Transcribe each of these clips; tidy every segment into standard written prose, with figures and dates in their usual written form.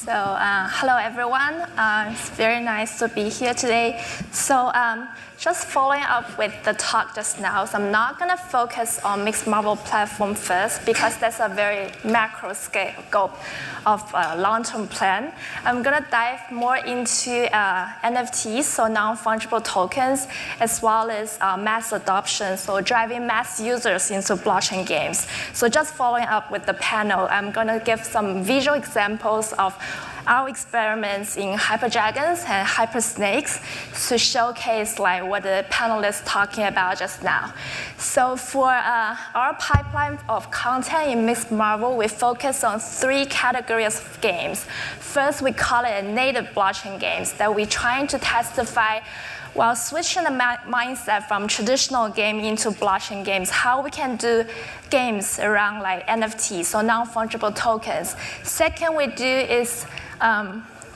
Hello everyone. It's very nice to be here today. Just following up with the talk just now, so I'm not going to focus on MixMarvel platform first because that's a very macro scope of long-term plan. I'm going to dive more into NFTs, so non-fungible tokens, as well as mass adoption, so driving mass users into blockchain games. So just following up with the panel, I'm going to give some visual examples of our experiments in hyperdragons and hypersnakes to showcase like what the panelists talking about just now. So for our pipeline of content in MixMarvel, we focus on 3 categories of games. First, we call it a native blockchain games that we're trying to testify while switching the mindset from traditional game into blockchain games, how we can do games around like NFTs, so non-fungible tokens. Second, we do is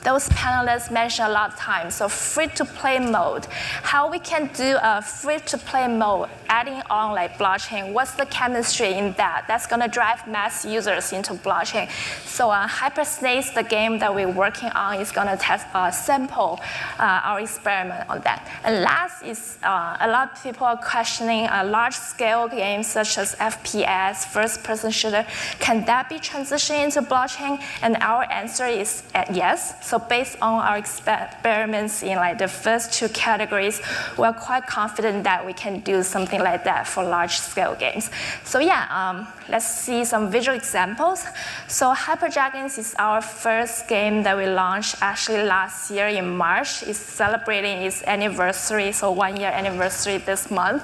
those panelists mentioned a lot of times, so free-to-play mode. How we can do a free-to-play mode, adding on like blockchain, what's the chemistry in that? That's gonna drive mass users into blockchain. So Hypersnakes, the game that we're working on, is gonna test sample our experiment on that. And last is a lot of people are questioning large-scale games such as FPS, first-person shooter. Can that be transitioned into blockchain? And our answer is yes. So based on our experiments in like the first 2 categories, we're quite confident that we can do something like that for large-scale games. So yeah, let's see some visual examples. So Hyperdragons is our first game that we launched actually last year in March. It's celebrating its anniversary, so 1-year anniversary this month.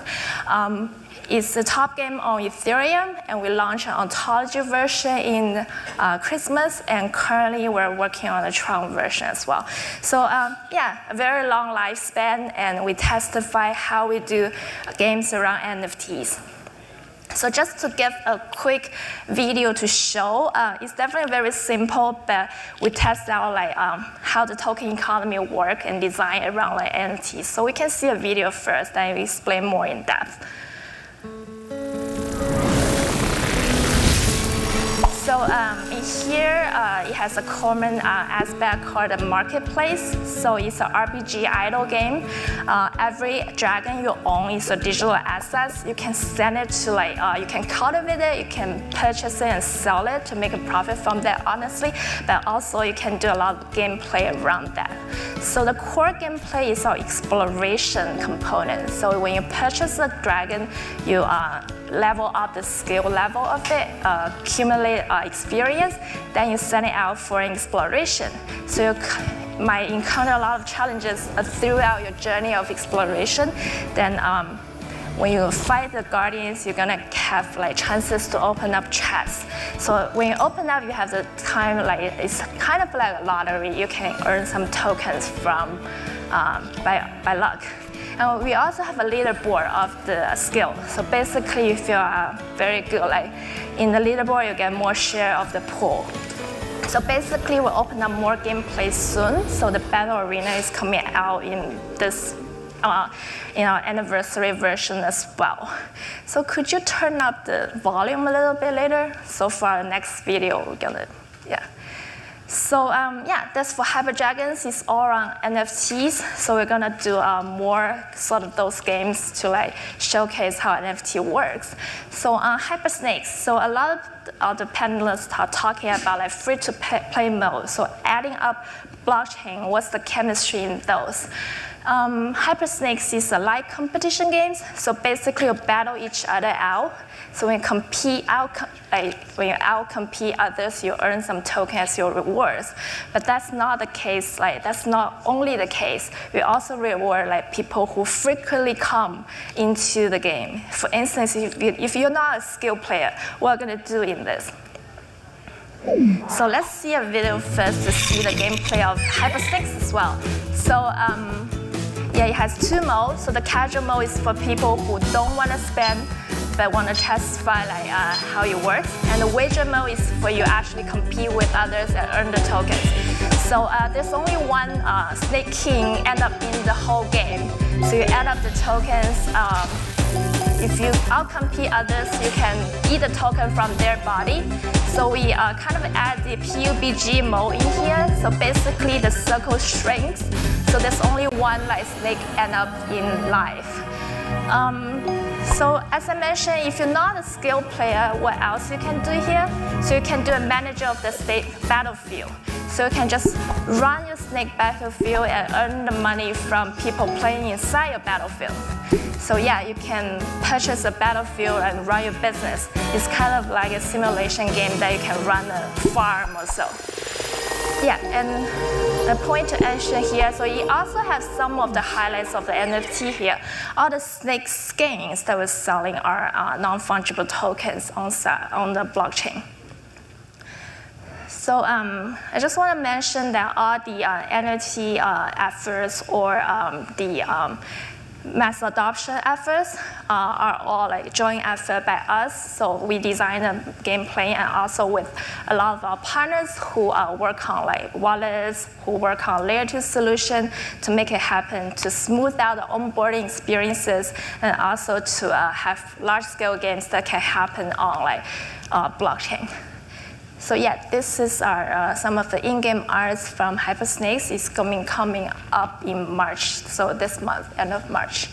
It's the top game on Ethereum, and we launched an ontology version in Christmas, and currently we're working on a Tron version as well. So yeah, a very long lifespan, and we testify how we do games around NFTs. So just to give a quick video to show, it's definitely very simple, but we test out like how the token economy work and design around like NFTs. So we can see a video first, then we explain more in depth. So in here, it has a common aspect called a marketplace. So it's an RPG idle game. Every dragon you own is a digital asset. You can send it to like, you can cultivate it, you can purchase it and sell it to make a profit from that, honestly. But also you can do a lot of gameplay around that. So the core gameplay is our exploration component. So when you purchase a dragon, you level up the skill level of it, accumulate experience, then you send it out for an exploration. So you might encounter a lot of challenges throughout your journey of exploration. Then when you fight the guardians, you're gonna have like chances to open up chests. So when you open up, you have the time, like it's kind of like a lottery. You can earn some tokens from by luck. And we also have a leaderboard of the skill. So basically, if you're very good, like in the leaderboard, you get more share of the pool. So basically, we'll open up more gameplay soon. So the battle arena is coming out in this, in our anniversary version as well. So could you turn up the volume a little bit later? So for our next video, we're gonna, yeah. So yeah, that's for Hyperdragons. It's all around NFTs. So we're gonna do more sort of those games to like showcase how NFT works. So Hypersnakes. So a lot of the panelists are talking about like free-to-play mode. So adding up blockchain, what's the chemistry in those? Hypersnakes is a light competition games. So basically, you battle each other out. So when you compete when you out-compete others, you earn some tokens as your rewards. But that's not the case. Like that's not only the case. We also reward like people who frequently come into the game. For instance, if you're not a skilled player, what are you gonna do in this? So let's see a video first to see the gameplay of Hypersnakes as well. So yeah, it has 2 modes. So the casual mode is for people who don't want to spend but want to testify like how it works. And the wager mode is for you actually compete with others and earn the tokens. So there's only one Snake King end up in the whole game. So you add up the tokens. If you outcompete others, you can eat a token from their body. So we kind of add the PUBG mode in here. So basically the circle shrinks. So there's only one like snake end up in life. So as I mentioned, if you're not a skilled player, what else you can do here? So you can do a manager of the state battlefield. So you can just run your snake battlefield and earn the money from people playing inside your battlefield. So yeah, you can purchase a battlefield and run your business. It's kind of like a simulation game that you can run a farm or so. Yeah, and the point to mention here, so you also have some of the highlights of the NFT here. All the snake skins that we're selling are non-fungible tokens on the blockchain. So I just want to mention that all the NFT efforts or the mass adoption efforts are all like joint effort by us. So we design a gameplay and also with a lot of our partners who work on like wallets, who work on layer 2 solution to make it happen, to smooth out the onboarding experiences and also to have large scale games that can happen on like blockchain. So yeah, this is our, some of the in-game arts from Hypersnakes. It's coming up in March, so this month, end of March.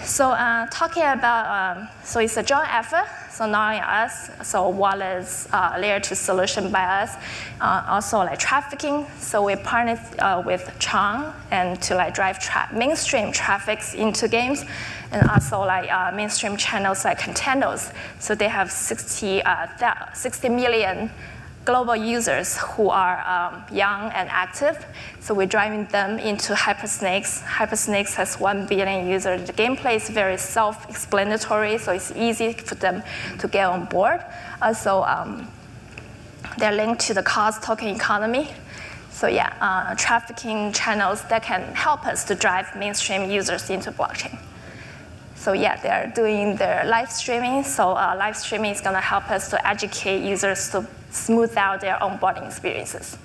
So talking about, so it's a joint effort, so not only us, so wallets, layer 2 solution by us, also like trafficking. So we partnered with Chang and to like drive mainstream traffics into games, and also like mainstream channels like Contendos. So they have 60 million global users who are young and active. So we're driving them into Hypersnakes. Hypersnakes has 1 billion users. The gameplay is very self-explanatory, so it's easy for them to get on board. Also, they're linked to the cause token economy. So yeah, trafficking channels that can help us to drive mainstream users into blockchain. So yeah, they're doing their live streaming. So live streaming is going to help us to educate users to smooth out their onboarding experiences.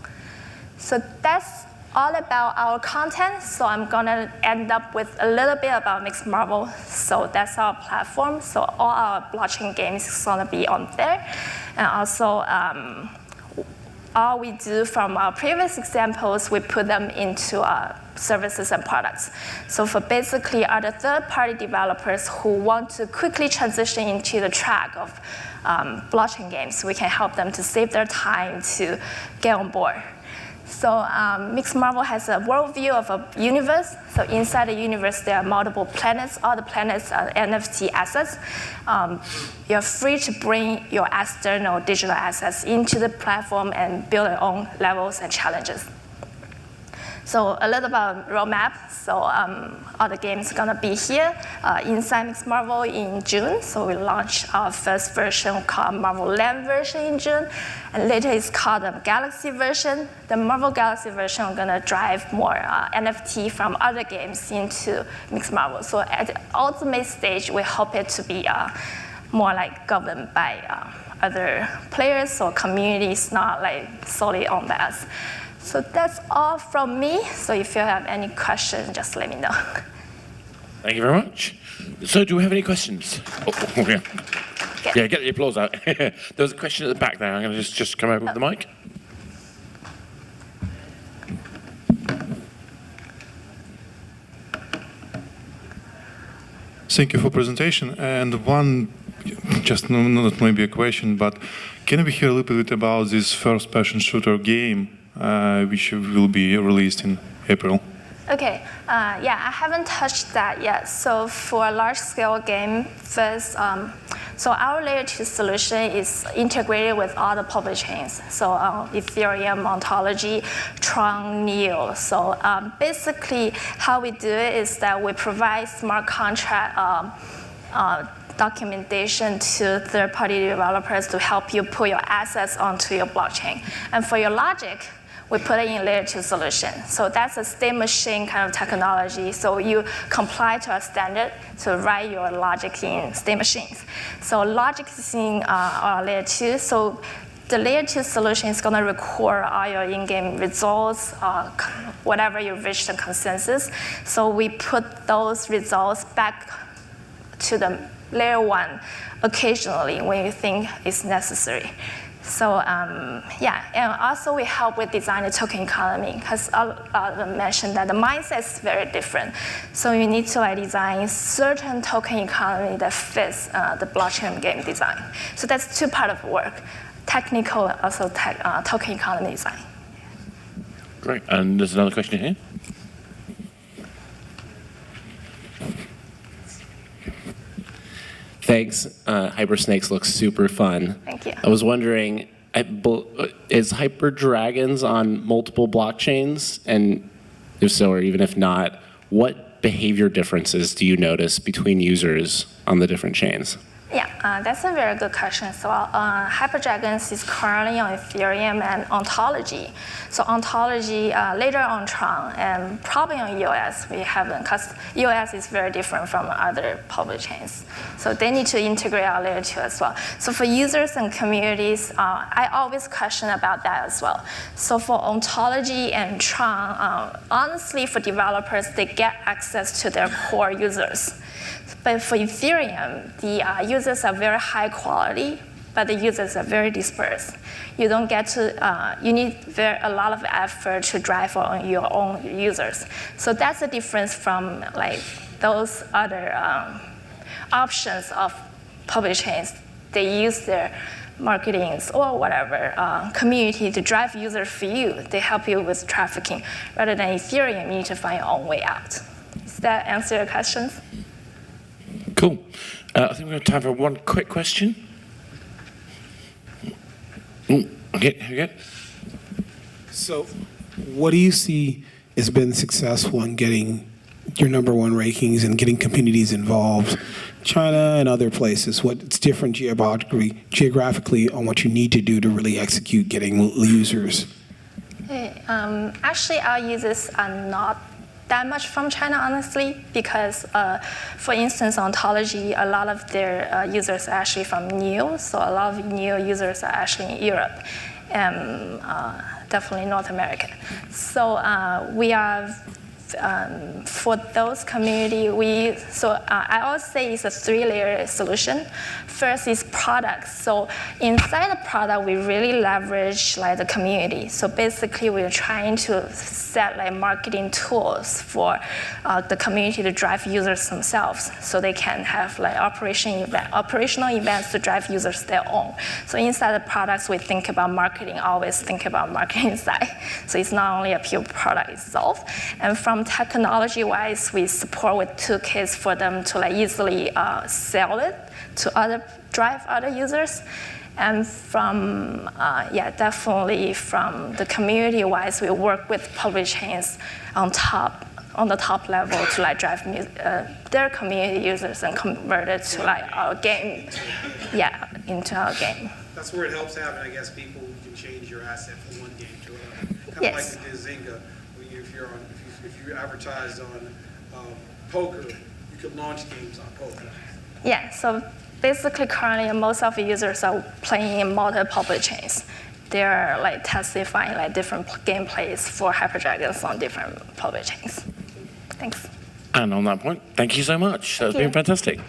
So that's all about our content. So I'm going to end up with a little bit about MixMarvel. So that's our platform. So all our blockchain games is going to be on there. And also, all we do from our previous examples, we put them into services and products. So for basically other third-party developers who want to quickly transition into the track of blockchain games, we can help them to save their time to get on board. So MixMarvel has a worldview of a universe. So inside the universe, there are multiple planets. All the planets are NFT assets. You're free to bring your external digital assets into the platform and build your own levels and challenges. So a little about roadmap. So all the games are gonna be here inside MixMarvel in June. So we launched our first version called Marvel Land version in June, and later it's called the Galaxy version. The Marvel Galaxy version are gonna drive more NFT from other games into MixMarvel. So at the ultimate stage, we hope it to be more like governed by other players or communities, not like solely owned by us. So that's all from me. So if you have any questions, just let me know. Thank you very much. So do we have any questions? Oh, yeah. Yeah, get the applause out. There was a question at the back there. I'm going to just come over with the mic. Thank you for presentation. And one, just not maybe a question, but can we hear a little bit about this first-person shooter game which will be released in April? Okay, yeah, I haven't touched that yet. So for a large-scale game, first, so our layer 2 solution is integrated with all the public chains. So Ethereum, Ontology, Tron, Neo. So basically, how we do it is that we provide smart contract documentation to third-party developers to help you put your assets onto your blockchain. And for your logic, we put it in layer 2 solution. So that's a state machine kind of technology. So you comply to a standard to write your logic in state machines. So logic is in layer 2. So the layer 2 solution is going to record all your in-game results, whatever you reach the consensus. So we put those results back to the layer 1 occasionally when you think it's necessary. So yeah, and also we help with design the token economy, because a lot of them mentioned that the mindset is very different. So you need to like design certain token economy that fits the blockchain game design. So that's two parts of work, technical and also token economy design. Great, and there's another question here. Thanks. Hypersnakes looks super fun. Thank you. I was wondering, is Hyper Dragons on multiple blockchains? And if so, or even if not, what behavior differences do you notice between users on the different chains? Yeah, that's a very good question. So HyperDragons is currently on Ethereum and Ontology. So Ontology later on Tron and probably on EOS we haven't, because EOS is very different from other public chains. So they need to integrate our layer 2 as well. So for users and communities, I always question about that as well. So for Ontology and Tron, honestly for developers, they get access to their core users. But for Ethereum, the users are very high quality, but the users are very dispersed. You don't get to, you need a lot of effort to drive on your own users. So that's the difference from like those other options of public chains. They use their marketings or whatever community to drive users for you. They help you with trafficking. Rather than Ethereum, you need to find your own way out. Does that answer your questions? Cool. I think we have time for one quick question. Okay, here we go. So, what do you see has been successful in getting your #1 rankings and getting communities involved? China and other places, what's different geographically on what you need to do to really execute getting users? Actually, our users are not that much from China, honestly, because, for instance, Ontology, a lot of their users are actually from NEO, so a lot of NEO users are actually in Europe and definitely North America. So we are, for those community, I always say it's a 3-layer solution. First is products. So inside the product, we really leverage like the community. So basically, we're trying to set like marketing tools for the community to drive users themselves, so they can have like operational events to drive users their own. So inside the products, we think about marketing, always think about marketing side. So it's not only a pure product itself. And from technology-wise, we support with toolkits for them to like easily sell it to drive other users. And from, definitely from the community-wise, we work with public chains on the top level to like drive their community users and convert it to like our game, into our game. That's where it helps having, I guess, people who can change your asset from one game to another. Kind of Yes. like the Zynga, if you advertise on poker, you can launch games on poker. Yeah, so basically currently most of the users are playing in multiple public chains. They're like testifying like different gameplays for HyperDragons on different public chains. Thanks. And on that point, thank you so much. That's been fantastic.